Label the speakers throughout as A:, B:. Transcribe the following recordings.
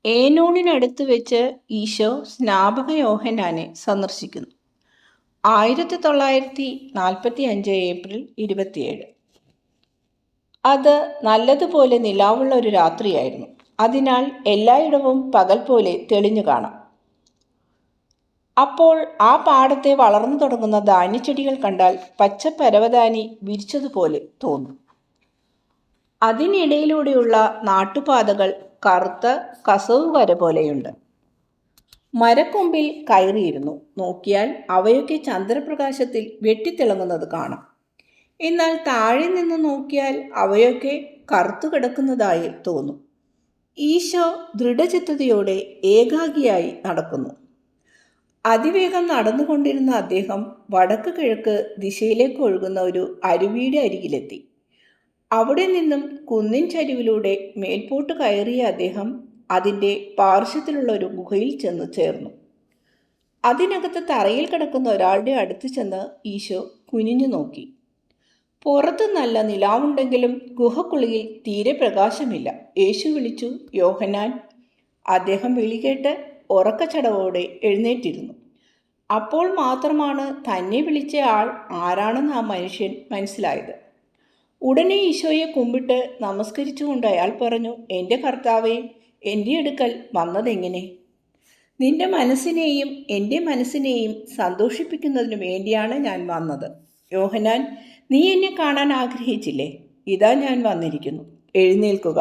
A: ഏനോണിനടുത്ത് വെച്ച് ഈശോ സ്നാപക യോഹന്നാനെ സന്ദർശിക്കുന്നു. 1945 ഏപ്രിൽ 27. അത് നല്ലതുപോലെ നിലാവുള്ള ഒരു രാത്രിയായിരുന്നു. അതിനാൽ എല്ലായിടവും പകൽ പോലെ തെളിഞ്ഞു കാണാം. അപ്പോൾ ആ പാടത്തെ വളർന്നു തുടങ്ങുന്ന ധാന്യച്ചെടികൾ കണ്ടാൽ പച്ച പരവതാനി വിരിച്ചതുപോലെ തോന്നും. അതിനിടയിലൂടെയുള്ള നാട്ടുപാതകൾ കറുത്ത കസവ് വര പോലെയുണ്ട്. മരക്കൊമ്പിൽ കയറിയിരുന്നു നോക്കിയാൽ അവയൊക്കെ ചന്ദ്രപ്രകാശത്തിൽ വെട്ടിത്തിളങ്ങുന്നത് കാണാം. എന്നാൽ താഴെ നിന്ന് നോക്കിയാൽ അവയൊക്കെ കറുത്തു കിടക്കുന്നതായി തോന്നും. ഈശോ ദൃഢചിത്തതയോടെ ഏകാഗിയായി നടക്കുന്നു. അതിവേഗം നടന്നുകൊണ്ടിരുന്ന അദ്ദേഹം വടക്ക് കിഴക്ക് ദിശയിലേക്ക് ഒഴുകുന്ന ഒരു അരുവിയുടെ അരികിലെത്തി. അവിടെ നിന്നും കുന്നിൻ ചരിവിലൂടെ മേൽപോട്ട് കയറിയ അദ്ദേഹം അതിൻ്റെ പാർശ്വത്തിലുള്ള ഒരു ഗുഹയിൽ ചെന്ന് ചേർന്നു. അതിനകത്ത് തറയിൽ കിടക്കുന്ന ഒരാളുടെ അടുത്ത് ചെന്ന് ഈശോ കുനിഞ്ഞു നോക്കി. പുറത്ത് നല്ല നിലാവുണ്ടെങ്കിലും ഗുഹക്കുള്ളിൽ തീരെ പ്രകാശമില്ല. യേശു വിളിച്ചു, യോഹന്നാൻ. അദ്ദേഹം വിളികേട്ട് ഉറക്കച്ചടവോടെ എഴുന്നേറ്റിരുന്നു. അപ്പോൾ മാത്രമാണ് തന്നെ വിളിച്ച ആൾ ആരാണെന്ന് ആ മനുഷ്യൻ മനസ്സിലായത്. ഉടനെ ഈശോയെ കുമ്പിട്ട് നമസ്കരിച്ചുകൊണ്ട് അയാൾ പറഞ്ഞു, എൻ്റെ കർത്താവേ, എൻ്റെ അടുക്കൽ വന്നതെങ്ങനെ? നിന്റെ മനസ്സിനെയും എൻ്റെ മനസ്സിനെയും സന്തോഷിപ്പിക്കുന്നതിന് വേണ്ടിയാണ് ഞാൻ വന്നത്. യോഹന്നാൻ, നീ എന്നെ കാണാൻ ആഗ്രഹിച്ചില്ലേ? ഇതാ ഞാൻ വന്നിരിക്കുന്നു. എഴുന്നേൽക്കുക.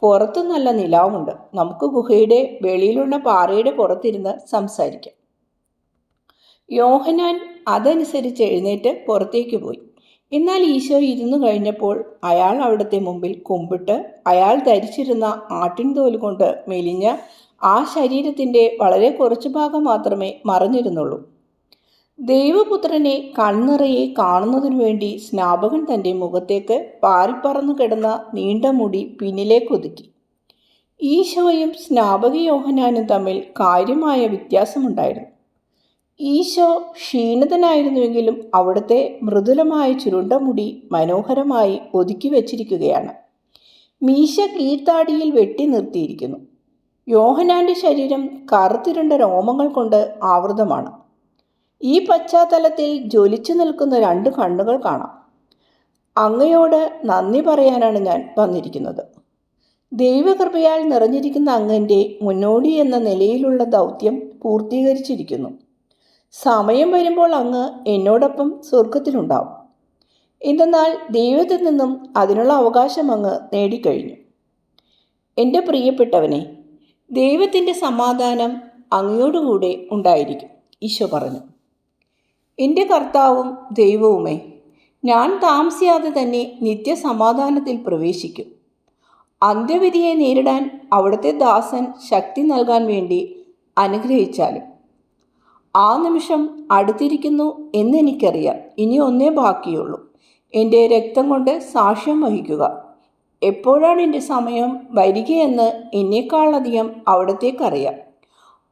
A: പുറത്തു നല്ല നിലാവുണ്ട്. നമുക്ക് ഗുഹയുടെ വെളിയിലുള്ള പാറയുടെ പുറത്തിരുന്ന് സംസാരിക്കാം. യോഹന്നാൻ അതനുസരിച്ച് എഴുന്നേറ്റ് പുറത്തേക്ക് പോയി. എന്നാൽ ഈശോ ഇരുന്നു കഴിഞ്ഞപ്പോൾ അയാൾ അവിടുത്തെ മുമ്പിൽ കുമ്പിട്ട് അയാൾ ധരിച്ചിരുന്ന ആട്ടിൻതോൽ കൊണ്ട് മെലിഞ്ഞ ആ ശരീരത്തിൻ്റെ വളരെ കുറച്ചു ഭാഗം മാത്രമേ മറഞ്ഞിരുന്നുള്ളൂ. ദൈവപുത്രനെ കൺനിറയെ കാണുന്നതിനു വേണ്ടി സ്നാപകൻ തൻ്റെ മുഖത്തേക്ക് പാറിപ്പറന്നു കിടന്ന നീണ്ട മുടി പിന്നിലേക്ക് ഒതുക്കി. ഈശോയും സ്നാപക യോഹന്നാനും തമ്മിൽ കാര്യമായ വ്യത്യാസമുണ്ടായിരുന്നു. ഈശോ ക്ഷീണിതനായിരുന്നുവെങ്കിലും അവിടുത്തെ മൃദുലമായ ചുരുണ്ട മുടി മനോഹരമായി ഒതുക്കി വച്ചിരിക്കുകയാണ്. മീശ കീഴ്ത്താടിയിൽ വെട്ടി നിർത്തിയിരിക്കുന്നു. യോഹന്നാൻ്റെ ശരീരം കറുത്തിരുണ്ട രോമങ്ങൾ കൊണ്ട് ആവൃതമാണ്. ഈ പശ്ചാത്തലത്തിൽ ജ്വലിച്ചു നിൽക്കുന്ന 2 കണ്ണുകൾ കാണാം. അങ്ങയോട് നന്ദി പറയാനാണ് ഞാൻ വന്നിരിക്കുന്നത്. ദൈവകൃപയാൽ നിറഞ്ഞിരിക്കുന്ന അങ്ങൻ്റെ മുന്നോടി എന്ന നിലയിലുള്ള ദൗത്യം പൂർത്തീകരിച്ചിരിക്കുന്നു. സമയം വരുമ്പോൾ അങ്ങ് എന്നോടൊപ്പം സ്വർഗത്തിലുണ്ടാവും. എന്തെന്നാൽ ദൈവത്തിൽ നിന്നും അതിനുള്ള അവകാശം അങ്ങ് നേടിക്കഴിഞ്ഞു. എൻ്റെ പ്രിയപ്പെട്ടവനെ, ദൈവത്തിൻ്റെ സമാധാനം അങ്ങയോടുകൂടെ ഉണ്ടായിരിക്കും, ഈശോ പറഞ്ഞു. എൻ്റെ കർത്താവും ദൈവവുമേ, ഞാൻ താമസിയാതെ തന്നെ നിത്യസമാധാനത്തിൽ പ്രവേശിക്കും. അന്ത്യവിധിയെ നേരിടാൻ അവിടുത്തെ ദാസൻ ശക്തി നൽകാൻ വേണ്ടി അനുഗ്രഹിച്ചാലും. ആ നിമിഷം അടുത്തിരിക്കുന്നു എന്നെനിക്കറിയാം. ഇനി ഒന്നേ ബാക്കിയുള്ളൂ, എൻ്റെ രക്തം കൊണ്ട് സാക്ഷ്യം വഹിക്കുക. എപ്പോഴാണ് എൻ്റെ സമയം വരികയെന്ന് എന്നേക്കാളധികം അവിടത്തേക്കറിയാം.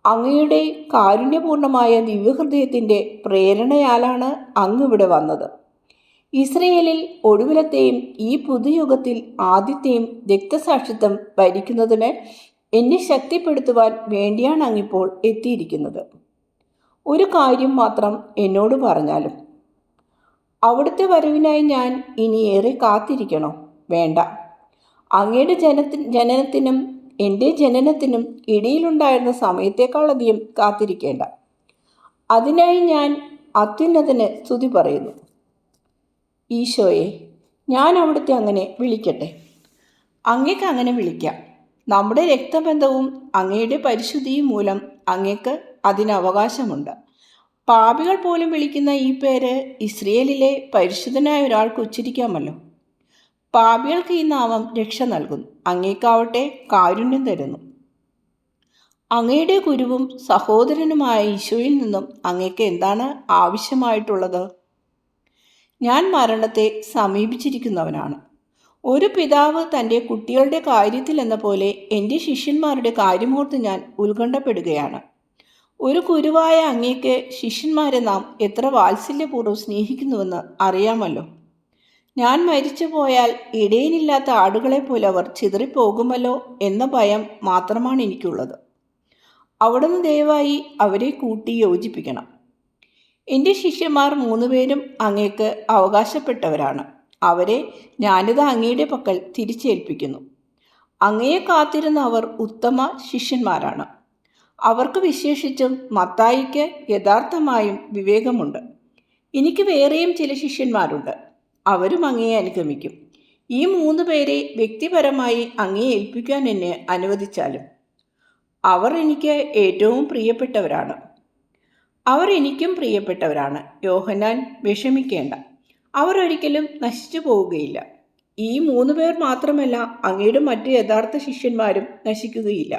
A: അങ്ങയുടെ കാരുണ്യപൂർണമായ ദിവ്യഹൃദയത്തിൻ്റെ പ്രേരണയാലാണ് അങ്ങ് ഇവിടെ വന്നത്. ഇസ്രയേലിൽ ഒടുവിലത്തെയും ഈ പുതുയുഗത്തിൽ ആദ്യത്തെയും രക്തസാക്ഷിത്വം വരിക്കുന്നതിന് എന്നെ ശക്തിപ്പെടുത്തുവാൻ വേണ്ടിയാണ് അങ്ങിപ്പോൾ എത്തിയിരിക്കുന്നത്. ഒരു കാര്യം മാത്രം എന്നോട് പറഞ്ഞാലും. അവിടുത്തെ വരവിനായി ഞാൻ ഇനി ഏറെ കാത്തിരിക്കണോ? വേണ്ട. അങ്ങയുടെ ജനനത്തിനും എൻ്റെ ജനനത്തിനും ഇടയിലുണ്ടായിരുന്ന സമയത്തേക്കാളധികം കാത്തിരിക്കേണ്ട. അതിനായി ഞാൻ അത്യുന്നതന് സ്തുതി പറയുന്നു. ഈശോയെ, ഞാൻ അവിടുത്തെ അങ്ങനെ വിളിക്കട്ടെ? അങ്ങേക്ക് അങ്ങനെ വിളിക്കാം. നമ്മുടെ രക്തബന്ധവും അങ്ങയുടെ പരിശുദ്ധിയും മൂലം അങ്ങേക്ക് അതിന് അവകാശമുണ്ട്. പാപികൾ പോലും വിളിക്കുന്ന ഈ പേര് ഇസ്രയേലിലെ പരിശുദ്ധനായ ഒരാൾക്ക് ഉച്ചരിക്കാമല്ലോ. പാപികൾക്ക് ഈ നാമം രക്ഷ നൽകുന്നു. അങ്ങേക്കാവട്ടെ കാരുണ്യം തരുന്നു. അങ്ങയുടെ ഗുരുവും സഹോദരനുമായ ഈശോയിൽ നിന്നും അങ്ങേക്ക് എന്താണ് ആവശ്യമായിട്ടുള്ളത്? ഞാൻ മരണത്തെ സമീപിച്ചിരിക്കുന്നവനാണ്. ഒരു പിതാവ് തൻ്റെ കുട്ടികളുടെ കാര്യത്തിൽ എന്ന പോലെ എൻ്റെ ശിഷ്യന്മാരുടെ കാര്യമോർത്ത് ഞാൻ ഉത്കണ്ഠപ്പെടുകയാണ്. ഒരു ഗുരുവായ അങ്ങേക്ക് ശിഷ്യന്മാരെ നാം എത്ര വാത്സല്യപൂർവ്വം സ്നേഹിക്കുന്നുവെന്ന് അറിയാമല്ലോ. ഞാൻ മരിച്ചു പോയാൽ ഇടയനില്ലാത്ത ആടുകളെ പോലെ അവർ ചിതറിപ്പോകുമല്ലോ എന്ന ഭയം മാത്രമാണ് എനിക്കുള്ളത്. അവിടുന്ന് ദയവായി അവരെ കൂട്ടി യോജിപ്പിക്കണം. എൻ്റെ ശിഷ്യന്മാർ 3 പേരും അങ്ങേക്ക് അവകാശപ്പെട്ടവരാണ്. അവരെ ഞാനിത് അങ്ങയുടെ പക്കൽ തിരിച്ചേൽപ്പിക്കുന്നു. അങ്ങയെ കാത്തിരുന്ന അവർ ഉത്തമ ശിഷ്യന്മാരാണ്. അവർക്ക് വിശേഷിച്ചും മത്തായിക്ക് യഥാർത്ഥമായും വിവേകമുണ്ട്. എനിക്ക് വേറെയും ചില ശിഷ്യന്മാരുണ്ട്. അവരും അങ്ങയെ അനുഗമിക്കും. ഈ 3 പേരെ വ്യക്തിപരമായി അങ്ങയെ ഏൽപ്പിക്കാൻ എന്നെ അനുവദിച്ചാലും. അവർ എനിക്ക് ഏറ്റവും പ്രിയപ്പെട്ടവരാണ്. അവർ എനിക്കും പ്രിയപ്പെട്ടവരാണ്. യോഹന്നാൻ, വിഷമിക്കേണ്ട. അവർ ഒരിക്കലും നശിച്ചു പോവുകയില്ല. ഈ 3 പേർ മാത്രമല്ല, അങ്ങയുടെ മറ്റ് യഥാർത്ഥ ശിഷ്യന്മാരും നശിക്കുകയില്ല.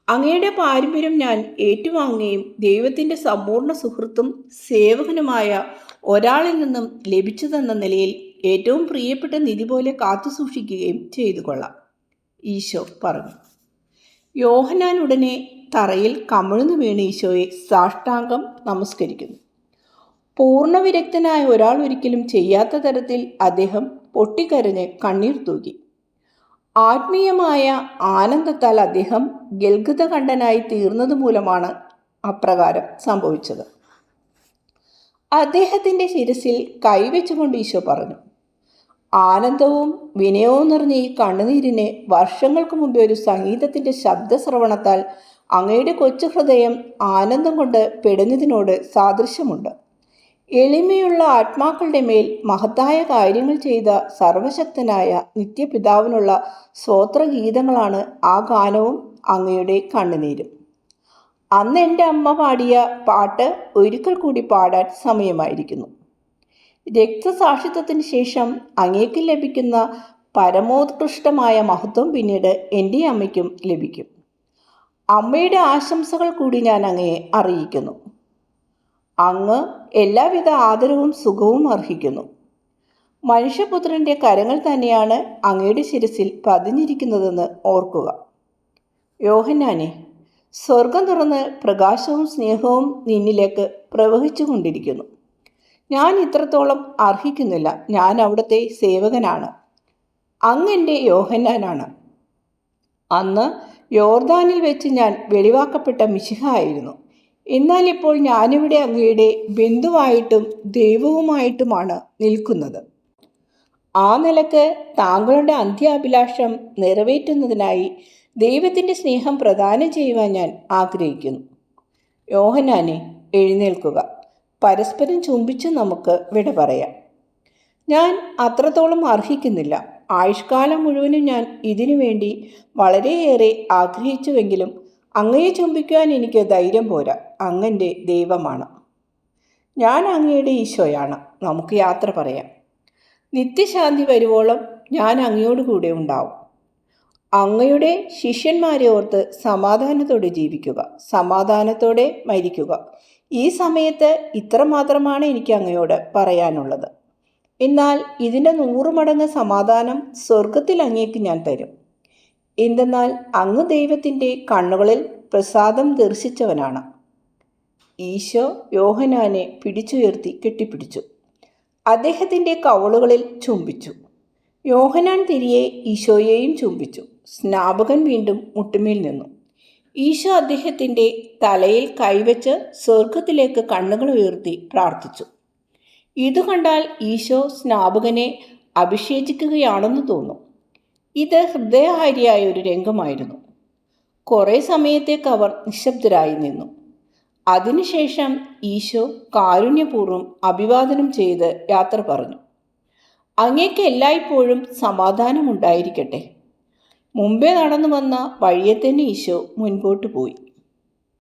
A: അങ്ങയുടെ പാരമ്പര്യം ഞാൻ ഏറ്റുവാങ്ങുകയും ദൈവത്തിൻ്റെ സമ്പൂർണ്ണ സുഹൃത്തും സേവകനുമായ ഒരാളിൽ നിന്നും ലഭിച്ചതെന്ന നിലയിൽ ഏറ്റവും പ്രിയപ്പെട്ട നിധി പോലെ കാത്തുസൂക്ഷിക്കുകയും ചെയ്തു കൊള്ളാം, ഈശോ പറഞ്ഞു. യോഹന്നാൻ ഉടനെ തറയിൽ കമിഴ്ന്നു വീണ് ഈശോയെ സാഷ്ടാംഗം നമസ്കരിക്കുന്നു. പൂർണ്ണവിരക്തനായ ഒരാൾ ഒരിക്കലും ചെയ്യാത്ത തരത്തിൽ അദ്ദേഹം പൊട്ടിക്കരഞ്ഞ് കണ്ണീർ തൂകി. ആത്മീയമായ ആനന്ദത്താൽ അദ്ദേഹം ഗൽഗതകണ്ഠനായി തീർന്നത് മൂലമാണ് അപ്രകാരം സംഭവിച്ചത്. അദ്ദേഹത്തിൻ്റെ ശിരസിൽ കൈവച്ചുകൊണ്ട് ഈശോ പറഞ്ഞു, ആനന്ദവും വിനയവും നിറഞ്ഞ ഈ കണ്ണുനീരിന് വർഷങ്ങൾക്ക് മുമ്പേ ഒരു സംഗീതത്തിൻ്റെ ശബ്ദശ്രവണത്താൽ അങ്ങയുടെ കൊച്ചു ഹൃദയം ആനന്ദം കൊണ്ട് പെടുന്നതിനോട് സാദൃശ്യമുണ്ട്. എളിമയുള്ള ആത്മാക്കളുടെ മേൽ മഹത്തായ കാര്യങ്ങൾ ചെയ്ത സർവശക്തനായ നിത്യപിതാവിനുള്ള സ്തോത്രഗീതങ്ങളാണ് ആ ഗാനവും അങ്ങയുടെ കണ്ണുനീരും. അന്ന് എൻ്റെ അമ്മ പാടിയ പാട്ട് ഒരിക്കൽ കൂടി പാടാൻ സമയമായിരിക്കുന്നു. രക്തസാക്ഷിത്വത്തിന് ശേഷം അങ്ങേക്ക് ലഭിക്കുന്ന പരമോത്കൃഷ്ടമായ മഹത്വം പിന്നീട് എൻ്റെ അമ്മയ്ക്കും ലഭിക്കും. അമ്മയുടെ ആശംസകൾ കൂടി ഞാൻ അങ്ങയെ അറിയിക്കുന്നു. അങ്ങ് എല്ലാവിധ ആദരവും സുഖവും അർഹിക്കുന്നു. മനുഷ്യപുത്രൻ്റെ കരങ്ങൾ തന്നെയാണ് അങ്ങയുടെ ശിരസിൽ പതിഞ്ഞിരിക്കുന്നതെന്ന് ഓർക്കുക. യോഹന്നാനെ, സ്വർഗം തുറന്ന് പ്രകാശവും സ്നേഹവും നിന്നിലേക്ക് പ്രവഹിച്ചു കൊണ്ടിരിക്കുന്നു. ഞാൻ ഇത്രത്തോളം അർഹിക്കുന്നില്ല. ഞാൻ അവിടുത്തെ സേവകനാണ്. അങ്ങ് എൻ്റെ യോഹന്നാനാണ്. അന്ന് യോർദാനിൽ വെച്ച് ഞാൻ വെളിവാക്കപ്പെട്ട മിശിഹ ആയിരുന്നു. എന്നാൽ ഇപ്പോൾ ഞാനിവിടെ അങ്ങയുടെ ബന്ധുവായിട്ടും ദൈവവുമായിട്ടുമാണ് നിൽക്കുന്നത്. ആ നിലക്ക് താങ്കളുടെ അന്ത്യാഭിലാഷം നിറവേറ്റുന്നതിനായി ദൈവത്തിൻ്റെ സ്നേഹം പ്രദാനം ചെയ്യുവാൻ ഞാൻ ആഗ്രഹിക്കുന്നു. യോഹന്നാനെ, എഴുന്നേൽക്കുക. പരസ്പരം ചുംബിച്ച് നമുക്ക് വിട പറയാം. ഞാൻ അത്രത്തോളം അർഹിക്കുന്നില്ല. ആയുഷ്കാലം മുഴുവനും ഞാൻ ഇതിനു വേണ്ടി വളരെയേറെ ആഗ്രഹിച്ചുവെങ്കിലും അങ്ങയെ ചുംബിക്കുവാൻ എനിക്ക് ധൈര്യം പോരാ. അങ്ങൻ്റെ ദൈവമാണ്. ഞാൻ അങ്ങയുടെ ഈശോയാണ്. നമുക്ക് യാത്ര പറയാം. നിത്യശാന്തി വരുവോളം ഞാൻ അങ്ങയോടുകൂടെ ഉണ്ടാവും. അങ്ങയുടെ ശിഷ്യന്മാരെ ഓർത്ത് സമാധാനത്തോടെ ജീവിക്കുക, സമാധാനത്തോടെ മരിക്കുക. ഈ സമയത്ത് ഇത്രമാത്രമാണ് എനിക്ക് അങ്ങയോട് പറയാനുള്ളത്. എന്നാൽ ഇതിൻ്റെ 100 മടങ്ങ് സമാധാനം സ്വർഗത്തിൽ അങ്ങേക്ക് ഞാൻ തരും. എന്തെന്നാൽ അങ്ങ് ദൈവത്തിൻ്റെ കണ്ണുകളിൽ പ്രസാദം ദർശിച്ചവനാണ്. ഈശോ യോഹന്നാനെ പിടിച്ചുയർത്തി കെട്ടിപ്പിടിച്ചു. അദ്ദേഹത്തിൻ്റെ കവളുകളിൽ ചുംബിച്ചു. യോഹന്നാൻ തിരികെ ഈശോയെയും ചുംബിച്ചു. സ്നാപകൻ വീണ്ടും മുട്ടുമേൽ നിന്നു. ഈശോ അദ്ദേഹത്തിൻ്റെ തലയിൽ കൈവച്ച് സ്വർഗത്തിലേക്ക് കണ്ണുകൾ ഉയർത്തി പ്രാർത്ഥിച്ചു. ഇത് കണ്ടാൽ ഈശോ സ്നാപകനെ അഭിഷേചിക്കുകയാണെന്ന് തോന്നും. ഇത് ഹൃദയഹാരിയായ ഒരു രംഗമായിരുന്നു. കുറേ സമയത്തേക്ക് അവർ നിശബ്ദരായി നിന്നു. അതിനുശേഷം ഈശോ കാരുണ്യപൂർവ്വം അഭിവാദനം ചെയ്ത് യാത്ര പറഞ്ഞു. അങ്ങേക്ക് എല്ലായ്പ്പോഴും സമാധാനമുണ്ടായിരിക്കട്ടെ. മുമ്പേ നടന്നു വന്ന വഴിയെ തന്നെ ഈശോ മുൻപോട്ട് പോയി.